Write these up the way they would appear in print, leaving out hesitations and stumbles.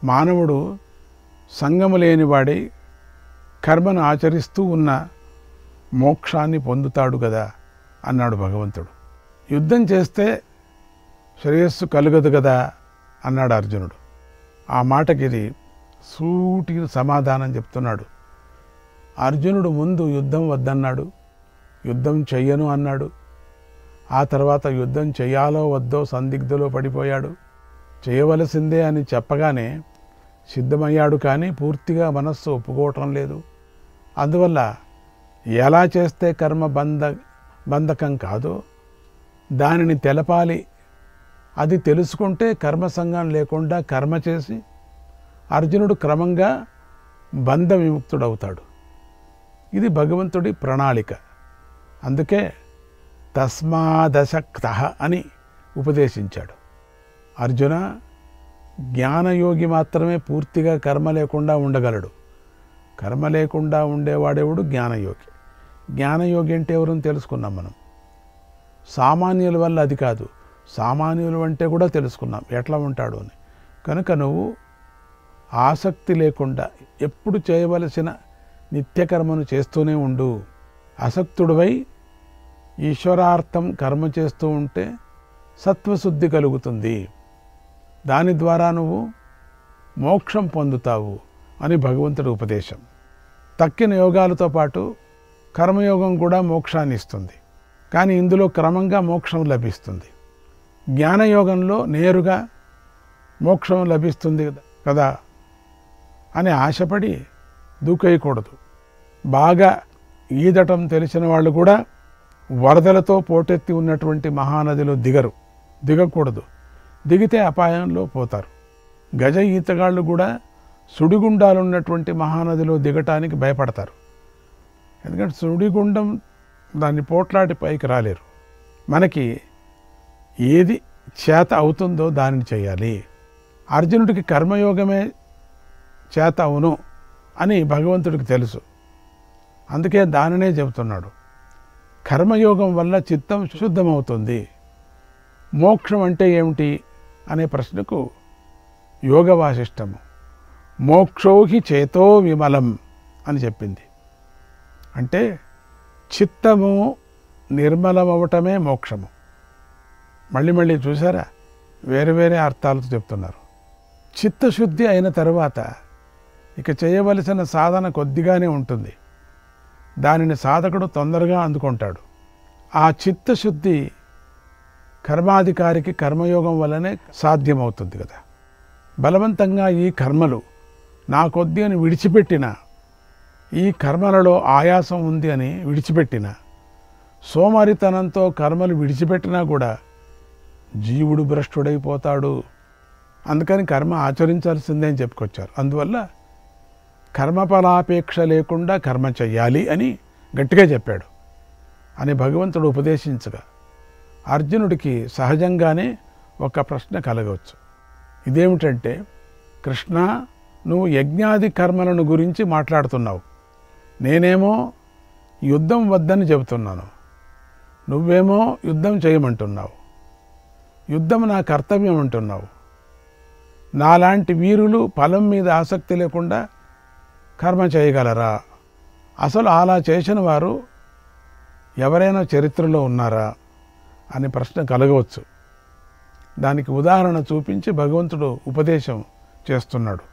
మానవుడు సంగము లేనివాడై కర్మను ఆచరిస్తూ ఉన్న మోక్షాన్ని పొందుతాడు కదా అన్నాడు భగవంతుడు. యుద్ధం చేస్తే శ్రేయస్సు కలుగదు కదా అన్నాడు అర్జునుడు. ఆ మాటకి ఇది సూటి సమాధానం చెప్తున్నాడు. అర్జునుడు ముందు యుద్ధం వద్దన్నాడు, యుద్ధం చెయ్యను అన్నాడు. ఆ తర్వాత యుద్ధం చెయ్యాలో వద్దో సందిగ్ధలో పడిపోయాడు. చేయవలసిందే అని చెప్పగానే సిద్ధమయ్యాడు, కానీ పూర్తిగా మనస్సు ఒప్పుకోవటం లేదు. అందువల్ల ఎలా చేస్తే కర్మ బంధకం కాదో దానిని తెలపాలి. అది తెలుసుకుంటే కర్మసంగం లేకుండా కర్మ చేసి అర్జునుడు క్రమంగా బంధ విముక్తుడవుతాడు. ఇది భగవంతుడి ప్రణాళిక. అందుకే తస్మాదశక్తః అని ఉపదేశించాడు. అర్జున, జ్ఞానయోగి మాత్రమే పూర్తిగా కర్మ లేకుండా ఉండగలడు. కర్మ లేకుండా ఉండేవాడెవడు? జ్ఞానయోగి. జ్ఞానయోగి అంటే ఎవరని తెలుసుకున్నాం మనం. సామాన్యుల వల్ల అది కాదు, సామాన్యులు అంటే కూడా తెలుసుకున్నాం ఎట్లా ఉంటాడు అని. కనుక నువ్వు ఆసక్తి లేకుండా ఎప్పుడు చేయవలసిన నిత్యకర్మను చేస్తూనే ఉండు. అసక్తుడివై ఈశ్వరార్థం కర్మ చేస్తూ ఉంటే సత్వశుద్ధి కలుగుతుంది. దాని ద్వారా నువ్వు మోక్షం పొందుతావు అని భగవంతుడి ఉపదేశం. తక్కిన యోగాలతో పాటు కర్మయోగం కూడా మోక్షాన్ని ఇస్తుంది, కానీ ఇందులో క్రమంగా మోక్షం లభిస్తుంది. జ్ఞానయోగంలో నేరుగా మోక్షం లభిస్తుంది కదా అని ఆశపడి దూకేయకూడదు. బాగా ఈదటం తెలిసిన వాళ్ళు కూడా వరదలతో పోటెత్తి ఉన్నటువంటి మహానదిలో దిగకూడదు. దిగితే అపాయంలో పోతారు. గజ ఈతగాళ్ళు కూడా సుడిగుండాలున్నటువంటి మహానదిలో దిగటానికి భయపడతారు. ఎందుకంటే సుడిగుండం దాన్ని పోట్లాడి పైకి రాలేరు. మనకి ఏది చేత అవుతుందో దానిని చేయాలి. అర్జునుడికి కర్మయోగమే చేత అవును అని భగవంతుడికి తెలుసు. అందుకే దానినే చెబుతున్నాడు. కర్మయోగం వల్ల చిత్తం శుద్ధమవుతుంది. మోక్షం అంటే ఏమిటి అనే ప్రశ్నకు యోగ వాసిష్టము మోక్షోహి చేతో విమలం అని చెప్పింది. అంటే చిత్తము నిర్మలమవటమే మోక్షము. మళ్ళీ చూసారా, వేరే వేరే అర్థాలతో చెప్తున్నారు. చిత్తశుద్ధి అయిన తరువాత ఇక చేయవలసిన సాధన కొద్దిగానే ఉంటుంది. దానిని సాధకుడు తొందరగా అందుకుంటాడు. ఆ చిత్తశుద్ధి కర్మాధికారికి కర్మయోగం వల్లనే సాధ్యమవుతుంది కదా. బలవంతంగా ఈ కర్మలు నా కొద్ది అని విడిచిపెట్టిన, ఈ కర్మలలో ఆయాసం ఉంది అని విడిచిపెట్టిన, సోమరితనంతో కర్మలు విడిచిపెట్టినా కూడా జీవుడు భ్రష్టుడైపోతాడు. అందుకని కర్మ ఆచరించాల్సిందే అని చెప్పుకొచ్చారు. అందువల్ల కర్మఫలాపేక్ష లేకుండా కర్మ చెయ్యాలి అని గట్టిగా చెప్పాడు అని భగవంతుడు ఉపదేశించగా అర్జునుడికి సహజంగానే ఒక ప్రశ్న కలగవచ్చు. ఇదేమిటంటే, కృష్ణ, నువ్వు యజ్ఞాది కర్మలను గురించి మాట్లాడుతున్నావు, నేనేమో యుద్ధం వద్దని చెబుతున్నాను, నువ్వేమో యుద్ధం చేయమంటున్నావు, యుద్ధం నా కర్తవ్యం అంటున్నావు. నాలాంటి వీరులు ఫలం మీద ఆసక్తి లేకుండా కర్మ చేయగలరా? అసలు అలా చేసిన వారు ఎవరైనా చరిత్రలో ఉన్నారా అని ప్రశ్న కలగవచ్చు. దానికి ఉదాహరణ చూపించి భగవంతుడు ఉపదేశం చేస్తున్నాడు.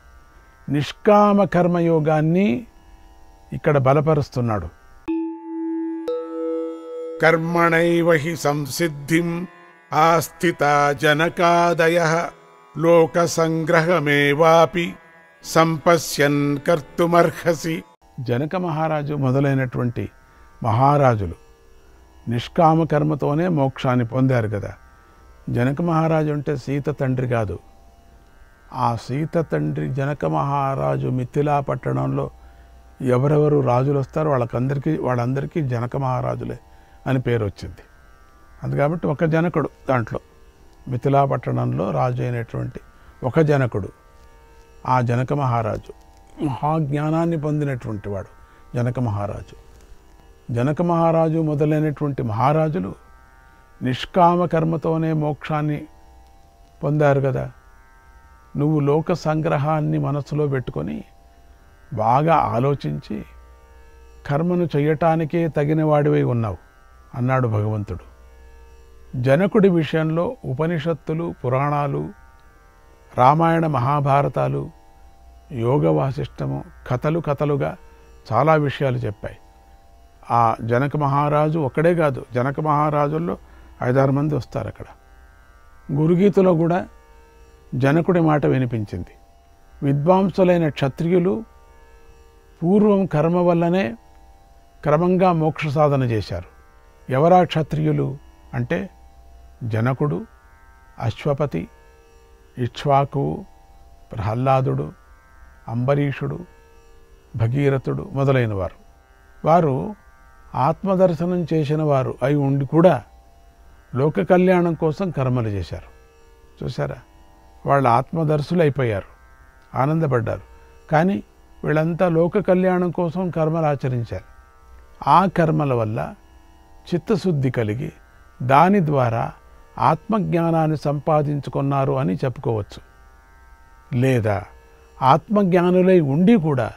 నిష్కామ కర్మయోగాన్ని ఇక్కడ బలపరుస్తున్నాడు. కర్మణైవ హి సంసిద్ధిం ఆస్థితా జనకాదయః లోక సంగ్రహమేవాపి సంపశ్యన్ కర్తుమర్హసి. జనక మహారాజు మొదలైనటువంటి మహారాజులు నిష్కామ కర్మతోనే మోక్షాన్ని పొందారు కదా. జనక మహారాజు అంటే సీత తండ్రి కాదు. ఆ సీత తండ్రి జనక మహారాజు మిథిలా పట్టణంలో ఎవరెవరు రాజులు వస్తారో వాళ్ళందరికీ జనక మహారాజులే అని పేరు వచ్చింది. అందుకబట్టి ఒక జనకుడు, దాంట్లో మిథిలా పట్టణంలో రాజు అయినటువంటి ఒక జనకుడు, ఆ జనక మహారాజు మహాజ్ఞానాన్ని పొందినటువంటి వాడు జనక మహారాజు. జనక మహారాజు మొదలైనటువంటి మహారాజులు నిష్కామ కర్మతోనే మోక్షాన్ని పొందారు కదా. నువ్వు లోక సంగ్రహాన్ని మనసులో పెట్టుకొని బాగా ఆలోచించి కర్మను చేయటానికే తగిన వాడివై ఉన్నావు అన్నాడు భగవంతుడు. జనకుడి విషయంలో ఉపనిషత్తులు, పురాణాలు, రామాయణ మహాభారతాలు, యోగ వాసిష్టము కథలుగా చాలా విషయాలు చెప్పాయి. ఆ జనక మహారాజు ఒక్కడే కాదు, జనక మహారాజుల్లో 5-6 మంది వస్తారు అక్కడ. గురుగీతలో కూడా జనకుడి మాట వినిపించింది. విద్వాంసులైన క్షత్రియులు పూర్వం కర్మ వల్లనే క్రమంగా మోక్ష సాధన చేశారు. ఎవరా క్షత్రియులు అంటే జనకుడు, అశ్వపతి, ఇక్ష్వాకువు, ప్రహ్లాదుడు, అంబరీషుడు, భగీరథుడు మొదలైన వారు. వారు ఆత్మదర్శనం చేసిన వారు అయి ఉండి కూడా లోక కళ్యాణం కోసం కర్మలు చేశారు. చూసారా, వాళ్ళు ఆత్మదర్శులు అయిపోయారు, ఆనందపడ్డారు. కానీ వీళ్ళంతా లోక కళ్యాణం కోసం కర్మలు ఆచరించారు. ఆ కర్మల వల్ల చిత్తశుద్ధి కలిగి దాని ద్వారా ఆత్మజ్ఞానాన్ని సంపాదించుకున్నారు అని చెప్పుకోవచ్చు. లేదా ఆత్మజ్ఞానులై ఉండి కూడా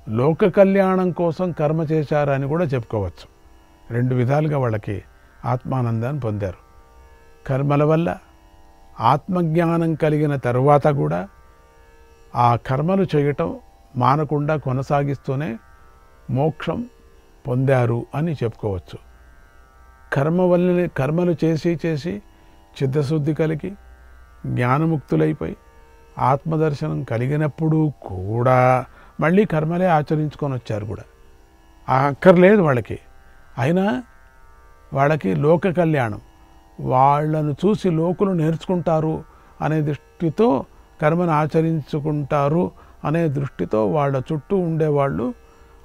లోక కళ్యాణం కోసం కర్మ చేశారని కూడా చెప్పుకోవచ్చు. 2 విధాలుగా వాళ్ళకి ఆత్మానందాన్ని పొందారు. కర్మల వల్ల ఆత్మజ్ఞానం కలిగిన తరువాత కూడా ఆ కర్మలు చేయటం మానకుండా కొనసాగిస్తూనే మోక్షం పొందారు అని చెప్పుకోవచ్చు. కర్మలు చేసి చిత్తశుద్ధి కలిగి జ్ఞానముక్తులైపోయి ఆత్మదర్శనం కలిగినప్పుడు కూడా మళ్ళీ కర్మలే ఆచరించుకొని వచ్చారు కూడా. అక్కర్లేదు వాళ్ళకి. అయినా వాళ్ళకి లోక కళ్యాణం, వాళ్ళను చూసి లోకులు నేర్చుకుంటారు అనే దృష్టితో కర్మను ఆచరించుకుంటారు అనే దృష్టితో వాళ్ళ చుట్టూ ఉండేవాళ్ళు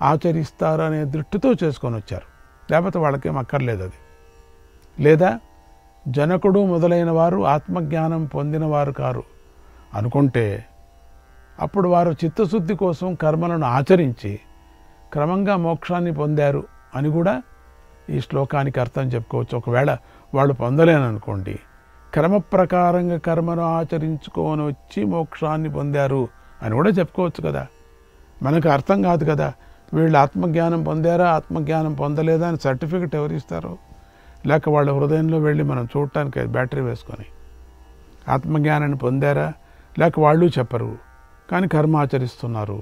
ఆచరిస్తారు అనే దృష్టితో చేసుకొని వచ్చారు. లేకపోతే వాళ్ళకేం అక్కర్లేదు అది. లేదా జనకుడు మొదలైన వారు ఆత్మజ్ఞానం పొందినవారు కారు అనుకుంటే అప్పుడు వారు చిత్తశుద్ధి కోసం కర్మలను ఆచరించి క్రమంగా మోక్షాన్ని పొందారు అని కూడా ఈ శ్లోకానికి అర్థం చెప్పుకోవచ్చు. ఒకవేళ వాళ్ళు పొందలేననుకోండి, క్రమ ప్రకారంగా కర్మను ఆచరించుకొని వచ్చి మోక్షాన్ని పొందారు అని కూడా చెప్పుకోవచ్చు కదా. మనకు అర్థం కాదు కదా, వీళ్ళు ఆత్మజ్ఞానం పొందారా ఆత్మజ్ఞానం పొందలేదా అని సర్టిఫికెట్ ఎవరు ఇస్తారు? లేక వాళ్ళ హృదయంలో వెళ్ళి మనం చూడటానికి బ్యాటరీ వేసుకొని ఆత్మజ్ఞానాన్ని పొందారా లేక వాళ్ళు చెప్పరు, కానీ కర్మ ఆచరిస్తున్నారు.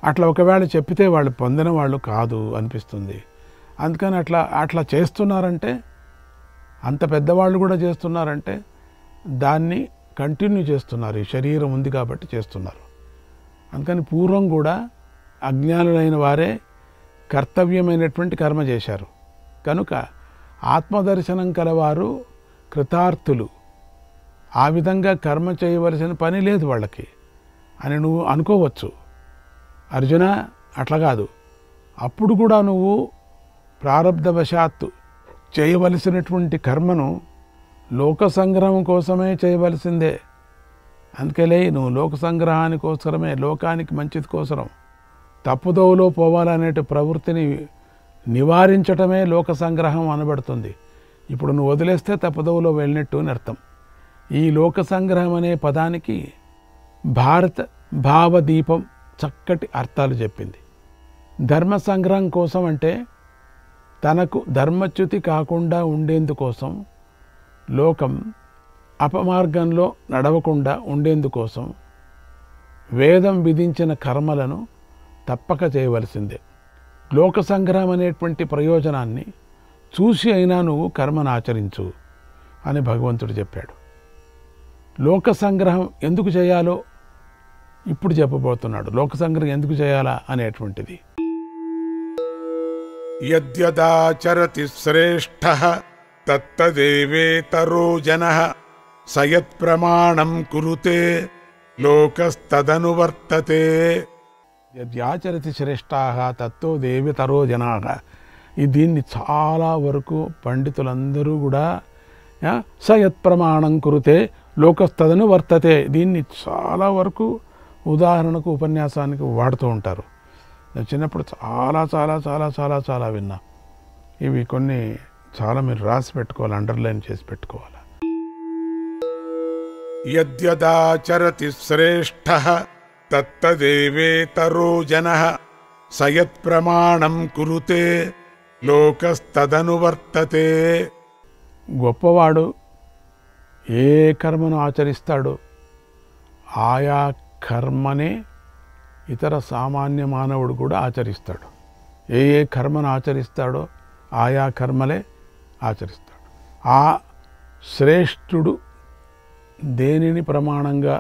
అట్లా ఒకవేళ చెప్పితే వాళ్ళు పొందిన వాళ్ళు కాదు అనిపిస్తుంది. అందుకని అట్లా చేస్తున్నారంటే, అంత పెద్దవాళ్ళు కూడా చేస్తున్నారంటే దాన్ని కంటిన్యూ చేస్తున్నారు. ఈ శరీరం ఉంది కాబట్టి చేస్తున్నారు. అందుకని పూర్వం కూడా అజ్ఞానులైన వారే కర్తవ్యమైనటువంటి కర్మ చేశారు. కనుక ఆత్మదర్శనం కలవారు కృతార్థులు. ఆ విధంగా కర్మ చేయవలసిన పని లేదు వాళ్ళకి అని నువ్వు అనుకోవచ్చు. అర్జున అట్లా కాదు. అప్పుడు కూడా నువ్వు ప్రారబ్ధవశాత్తు చేయవలసినటువంటి కర్మను లోక సంగ్రహం కోసమే చేయవలసిందే. అందుకలే నువ్వు లోక సంగ్రహానికోసరమే, లోకానికి మంచిది కోసరం తప్పుదోవలో పోవాలనే ప్రవృత్తిని నివారించటమే లోక సంగ్రహం అనబడుతుంది. ఇప్పుడు నువ్వు వదిలేస్తే తప్పుదోవలో వెళ్ళినట్టు అని అర్థం. ఈ లోక సంగ్రహం అనే పదానికి భారత భావదీపం చక్కటి అర్థాలు చెప్పింది. ధర్మ సంగ్రహం కోసం అంటే తనకు ధర్మచ్యుతి కాకుండా ఉండేందుకోసం, లోకం అపమార్గంలో నడవకుండా ఉండేందుకోసం వేదం విధించిన కర్మలను తప్పక చేయవలసిందే. లోక సంగ్రహం అనేటువంటి ప్రయోజనాన్ని చూసి అయినా నువ్వు కర్మను ఆచరించు అని భగవంతుడు చెప్పాడు. లోక సంగ్రహం ఎందుకు చేయాలో ఇప్పుడు చెప్పబోతున్నాడు. లోక సంగ్రహం ఎందుకు చేయాలా అనేటువంటిది. యద్యదాచరతి శ్రేష్ఠః తత్తదేవేతరో జనః సయత్ ప్రమాణం కురుతే లోకస్తదనువర్తతే. యద్యాచరతి శ్రేష్ఠాః తత్తో దేవేతరో జనాః. దీన్ని చాలా వరకు పండితులందరూ కూడా సయత్ ప్రమాణం కురుతే లోకస్తదను వర్తతే, దీన్ని చాలా వరకు ఉదాహరణకు ఉపన్యాసానికి వాడుతూ ఉంటారు. నేను చిన్నప్పుడు చాలా చాలా చాలా చాలా చాలా విన్నా. ఇవి కొన్ని చాలా మీరు రాసి పెట్టుకోవాలి, అండర్లైన్ చేసి పెట్టుకోవాలి. యద్యదాచరతి శ్రేష్ఠః తత్తదేవేతరో జనః స యత్ప్రమాణం కురుతే లోకస్తదనువర్తతే. గొప్పవాడు ఏ కర్మను ఆచరిస్తాడో ఆయా కర్మనే ఇతర సామాన్య మానవుడు కూడా ఆచరిస్తాడు. ఏ ఏ కర్మను ఆచరిస్తాడో ఆయా కర్మలే ఆచరిస్తాడు. ఆ శ్రేష్ఠుడు దేనిని ప్రమాణంగా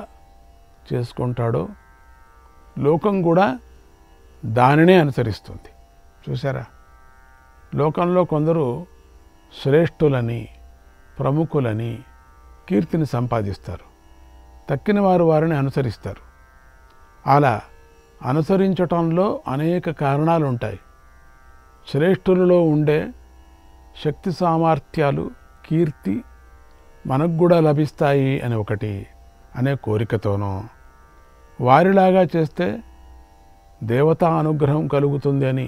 చేసుకుంటాడో లోకం కూడా దానినే అనుసరిస్తుంది. చూసారా, లోకంలో కొందరు శ్రేష్ఠులని ప్రముఖులని కీర్తిని సంపాదిస్తారు, తక్కిన వారు వారిని అనుసరిస్తారు. అలా అనుసరించటంలో అనేక కారణాలు ఉంటాయి. శ్రేష్ఠులలో ఉండే శక్తి సామర్థ్యాలు కీర్తి మనకు కూడా లభిస్తాయి అని ఒకటి అనే కోరికతోనో, వారిలాగా చేస్తే దేవతా అనుగ్రహం కలుగుతుంది అని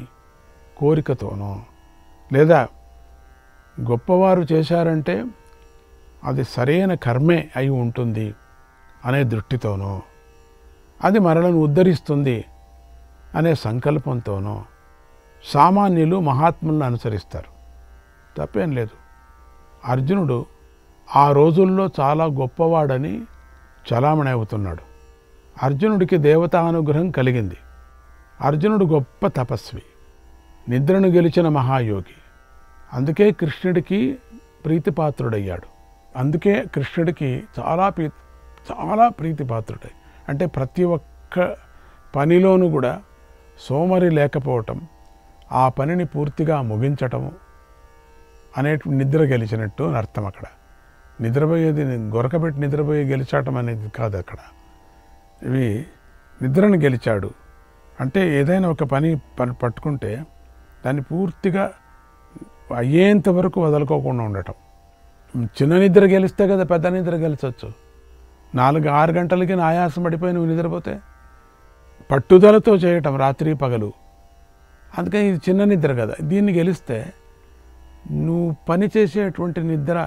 కోరికతోనో, లేదా గొప్పవారు చేశారంటే అది సరైన కర్మే అయి ఉంటుంది అనే దృష్టితోనో, అది మనలను ఉద్ధరిస్తుంది అనే సంకల్పంతోనో సామాన్యులు మహాత్ములను అనుసరిస్తారు. తప్పేం లేదు. అర్జునుడు ఆ రోజుల్లో చాలా గొప్పవాడని చలామణి అవుతున్నాడు. అర్జునుడికి దేవతా అనుగ్రహం కలిగింది. అర్జునుడు గొప్ప తపస్వి, నిద్రను గెలిచిన మహాయోగి. అందుకే కృష్ణుడికి ప్రీతిపాత్రుడయ్యాడు. అందుకే కృష్ణుడికి చాలా ప్రీతిపాత్రుడై, అంటే ప్రతి ఒక్క పనిలోనూ కూడా సోమరి లేకపోవటం, ఆ పనిని పూర్తిగా ముగించటము అనే నిద్ర గెలిచినట్టు అని అర్థం. అక్కడ నిద్రపోయేది గొరకబెట్టి నిద్రపోయి గెలిచటం అనేది కాదు. అక్కడ ఇవి నిద్రను గెలిచాడు అంటే ఏదైనా ఒక పని పట్టుకుంటే దాన్ని పూర్తిగా అయ్యేంత వరకు వదులుకోకుండా ఉండటం. చిన్న నిద్ర గెలిస్తే కదా పెద్ద నిద్ర గెలిచవచ్చు. 4-6 గంటలకి ఆయాసం పడిపోయి నువ్వు నిద్రపోతే పట్టుదలతో చేయటం రాత్రి పగలు. అందుకని ఇది చిన్న నిద్ర కదా. దీన్ని గెలిస్తే నువ్వు పని చేసేటువంటి నిద్ర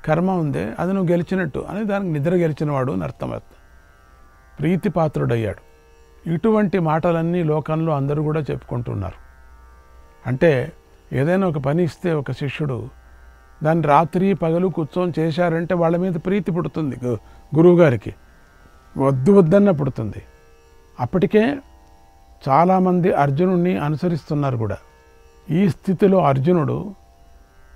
కర్మ ఉందే అది నువ్వు గెలిచినట్టు అని దానికి నిద్ర గెలిచినవాడు అని అర్థం. ప్రీతిపాత్రుడయ్యాడు. ఇటువంటి మాటలన్నీ లోకంలో అందరూ కూడా చెప్పుకుంటున్నారు. అంటే ఏదైనా ఒక పని ఇస్తే ఒక శిష్యుడు దాన్ని రాత్రి పగలు కూర్చొని చేశారంటే వాళ్ళ మీద ప్రీతి పుడుతుంది. గురువుగారికి వద్దన్న పుడుతుంది. అప్పటికే చాలామంది అర్జునుడిని అనుసరిస్తున్నారు కూడా. ఈ స్థితిలో అర్జునుడు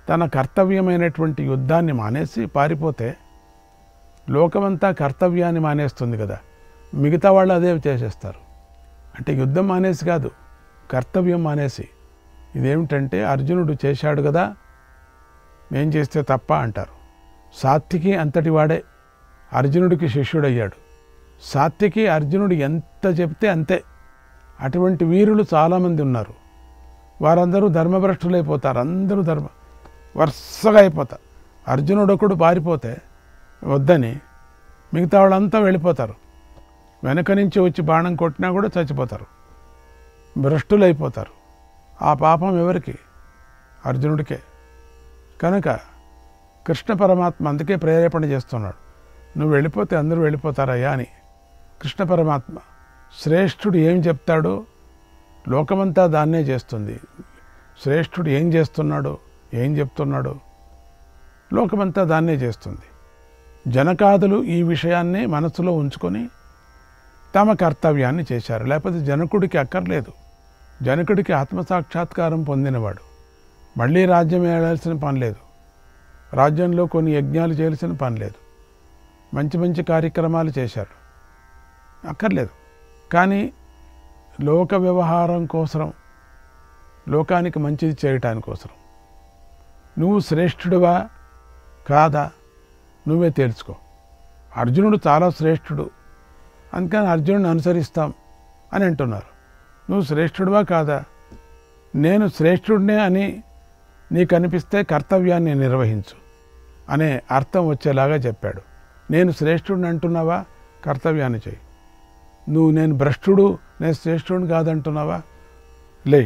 తన కర్తవ్యమైనటువంటి యుద్ధాన్ని మానేసి పారిపోతే లోకమంతా కర్తవ్యాన్ని మానేస్తుంది కదా. మిగతా వాళ్ళు అదే చేసేస్తారు. అంటే యుద్ధం మానేసి కాదు, కర్తవ్యం మానేసి. ఇదేమిటంటే అర్జునుడు చేశాడు కదా, మేం చేస్తే తప్ప అంటారు. సాత్వికి అంతటి వాడే అర్జునుడికి శిష్యుడయ్యాడు. సాత్వికి అర్జునుడు ఎంత చెప్తే అంతే. అటువంటి వీరులు చాలామంది ఉన్నారు. వారందరూ ధర్మభ్రష్టులైపోతారు. అందరూ వరుసగా అయిపోతారు. అర్జునుడు ఒకడు పారిపోతే వద్దని మిగతా వాళ్ళంతా వెళ్ళిపోతారు. వెనక నుంచి వచ్చి బాణం కొట్టినా కూడా చచ్చిపోతారు, భ్రష్టులైపోతారు. ఆ పాపం ఎవరికి? అర్జునుడికే. కనుక కృష్ణ పరమాత్మ అందుకే ప్రేరేపణ చేస్తున్నాడు, నువ్వు వెళ్ళిపోతే అందరూ వెళ్ళిపోతారయ్యా అని. కృష్ణ పరమాత్మ శ్రేష్ఠుడు ఏం చెప్తాడో లోకమంతా దాన్నే చేస్తుంది. శ్రేష్ఠుడు ఏం చేస్తున్నాడో ఏం చెప్తున్నాడో లోకమంతా దాన్నే చేస్తుంది. జనకాదులు ఈ విషయాన్నే మనసులో ఉంచుకొని తమ కర్తవ్యాన్ని చేశారు. లేకపోతే జనకుడికి అక్కర్లేదు. జనకుడికి ఆత్మసాక్షాత్కారం పొందినవాడు. మళ్ళీ రాజ్యం ఏడాల్సిన పని లేదు. రాజ్యంలో కొన్ని యజ్ఞాలు చేయాల్సిన పని లేదు. మంచి మంచి కార్యక్రమాలు చేశారు, అక్కర్లేదు. కానీ లోక వ్యవహారం కోసం, లోకానికి మంచిది చేయటాని కోసం నువ్వు శ్రేష్ఠుడివా కాదా నువ్వే తేల్చుకో. అర్జునుడు చాలా శ్రేష్ఠుడు, అందుకని అర్జునుడిని అనుసరిస్తాం అని అంటున్నారు. నువ్వు శ్రేష్ఠుడివా కాదా? నేను శ్రేష్ఠుడినే అని నీకు అనిపిస్తే కర్తవ్యాన్ని నిర్వహించు అనే అర్థం వచ్చేలాగా చెప్పాడు. నేను శ్రేష్ఠుడిని అంటున్నావా? కర్తవ్యాన్ని చేయి. నువ్వు నేను భ్రష్టుడు, నేను శ్రేష్ఠుడిని కాదంటున్నావా? లే,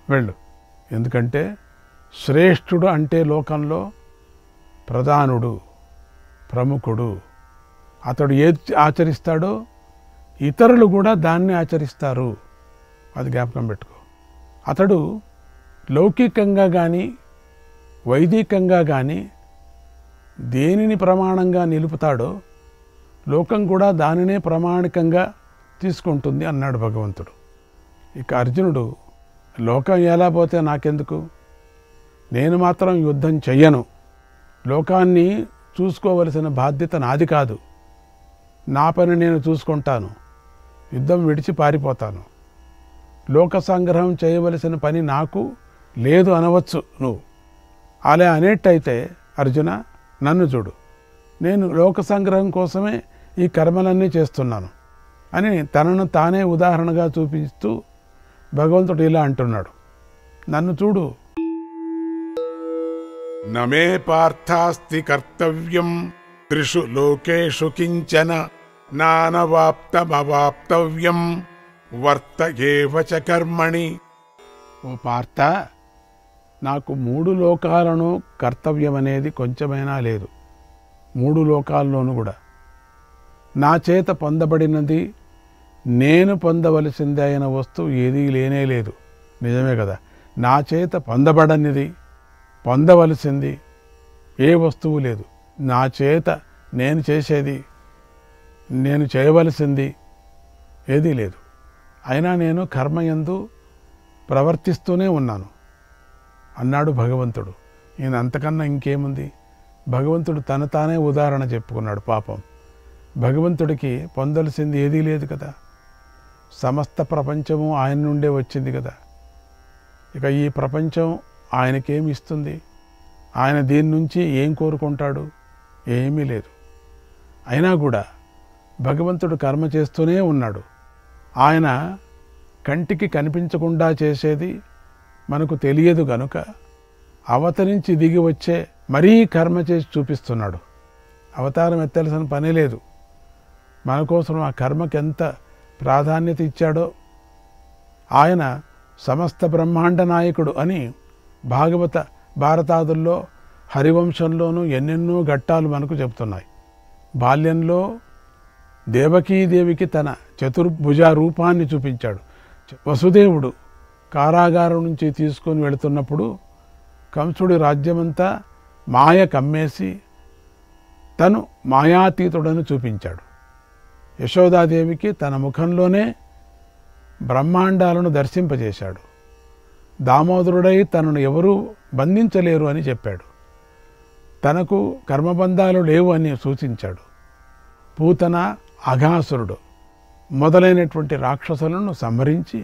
వెళ్ళు. ఎందుకంటే శ్రేష్ఠుడు అంటే లోకంలో ప్రధానుడు, ప్రముఖుడు, అతడు ఏది ఆచరిస్తాడో ఇతరులు కూడా దాన్ని ఆచరిస్తారు. అది జ్ఞాపకం పెట్టుకో. అతడు లౌకికంగా కానీ వైదికంగా కానీ దేనిని ప్రమాణంగా నిలుపుతాడో లోకం కూడా దానినే ప్రామాణికంగా తీసుకుంటుంది అన్నాడు భగవంతుడు. ఇక అర్జునుడు లోకం ఎలా పోతే నాకెందుకు, నేను మాత్రం యుద్ధం చెయ్యను, లోకాన్ని చూసుకోవలసిన బాధ్యత నాది కాదు, నా పని నేను చూసుకుంటాను, యుద్ధం విడిచి పారిపోతాను, లోక సంగ్రహం చేయవలసిన పని నాకు లేదు అనవచ్చు నువ్వు. అలా అనేట్టయితే అర్జున నన్ను చూడు, నేను లోక సంగ్రహం కోసమే ఈ కర్మలన్నీ చేస్తున్నాను అని తనను తానే ఉదాహరణగా చూపిస్తూ భగవంతుడు ఇలా అంటున్నాడు, నన్ను చూడు. నమే పార్థాస్తి కర్తవ్యం త్రిషు లోకేషు కించన నానవాప్తమవాప్తవ్యం వర్త ఏవ చ కర్మణి. ఓ పార్థ, నాకు 3 లోకాలను కర్తవ్యం అనేది కొంచెమైనా లేదు. 3 లోకాల్లోనూ కూడా నా చేత పొందబడినది, నేను పొందవలసింది అయిన వస్తువు ఏదీ లేనే లేదు. నిజమే కదా. నా చేత పొందబడనిది, పొందవలసింది ఏ వస్తువు లేదు. నా చేత నేను చేసేది, నేను చేయవలసింది ఏదీ లేదు. అయినా నేను కర్మయందు ప్రవర్తిస్తూనే ఉన్నాను అన్నాడు భగవంతుడు. ఈయన అంతకన్నా ఇంకేముంది. భగవంతుడు తన తానే ఉదాహరణ చెప్పుకున్నాడు. పాపం భగవంతుడికి పొందవలసింది ఏదీ లేదు కదా. సమస్త ప్రపంచము ఆయన నుండే వచ్చింది కదా. ఇక ఈ ప్రపంచం ఆయనకేమి ఇస్తుంది? ఆయన దీని నుంచి ఏం కోరుకుంటాడు? ఏమీ లేదు. అయినా కూడా భగవంతుడు కర్మ చేస్తూనే ఉన్నాడు. ఆయన కంటికి కనిపించకుండా చేసేది మనకు తెలియదు గనుక అవతరించి దిగి వచ్చే మరీ కర్మ చేసి చూపిస్తున్నాడు. అవతారం ఎత్తాల్సిన పని లేదు. మన కోసం ఆ కర్మకి ఎంత ప్రాధాన్యత ఇచ్చాడో. ఆయన సమస్త బ్రహ్మాండ నాయకుడు అని భారతాదుల్లో హరివంశంలోనూ ఎన్నెన్నో ఘట్టాలు మనకు చెబుతున్నాయి. బాల్యంలో దేవకీదేవికి తన చతుర్భుజ రూపాన్ని చూపించాడు. వసుదేవుడు కారాగారం నుంచి తీసుకొని వెళుతున్నప్పుడు కంసుడి రాజ్యమంతా మాయ కమ్మేసి తను మాయాతీతుడని చూపించాడు. యశోదాదేవికి తన ముఖంలోనే బ్రహ్మాండాలను దర్శింపజేశాడు. దామోదరుడై తనను ఎవరూ బంధించలేరు అని చెప్పాడు. తనకు కర్మబంధాలు లేవు అని సూచించాడు. పూతన, అఘాసురుడు మొదలైనటువంటి రాక్షసులను సంహరించి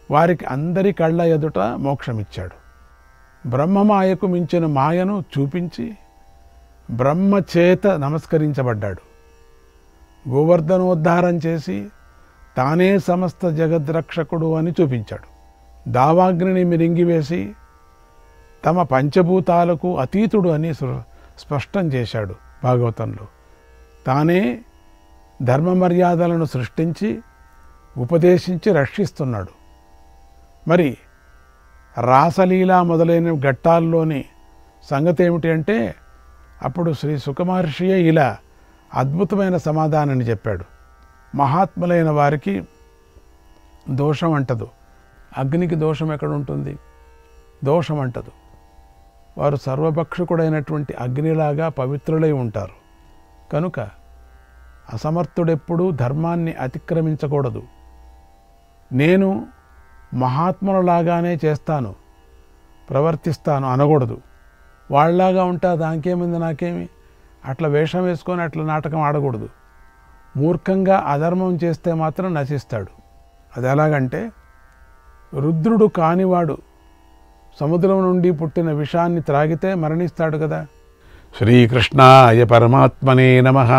వారికి అందరి కళ్ళ ఎదుట మోక్షమిచ్చాడు. బ్రహ్మమాయకు మించిన మాయను చూపించి బ్రహ్మచేత నమస్కరించబడ్డాడు. గోవర్ధనోద్ధారం చేసి తానే సమస్త జగద్రక్షకుడు అని చూపించాడు. దావాగ్నిని మిరింగివేసి తమ పంచభూతాలకు అతీతుడు అని స్పష్టం చేశాడు భాగవతంలో. తానే ధర్మ మర్యాదలను సృష్టించి ఉపదేశించి రక్షిస్తున్నాడు. మరి రాసలీల మొదలైన ఘట్టాల్లోని సంగతి ఏమిటి అంటే అప్పుడు శ్రీ సుఖమహర్షియే ఇలా అద్భుతమైన సమాధానాన్ని చెప్పాడు. మహాత్ములైన వారికి దోషం అంటదు. అగ్నికి దోషం ఎక్కడుంటుంది? దోషం అంటదు. వారు సర్వభక్షకుడైనటువంటి అగ్నిలాగా పవిత్రులై ఉంటారు. కనుక అసమర్థుడెప్పుడూ ధర్మాన్ని అతిక్రమించకూడదు. నేను మహాత్ములలాగానే చేస్తాను, ప్రవర్తిస్తాను అనకూడదు. వాళ్ళలాగా ఉంటా దానికేముంది నాకేమి, అట్లా వేషం వేసుకొని అట్లా నాటకం ఆడకూడదు. మూర్ఖంగా అధర్మం చేస్తే మాత్రం నశిస్తాడు. అది ఎలాగంటే రుద్రుడు కానివాడు సముద్రం నుండి పుట్టిన విషాన్ని త్రాగితే మరణిస్తాడు కదా. శ్రీకృష్ణాయ పరమాత్మనే నమః.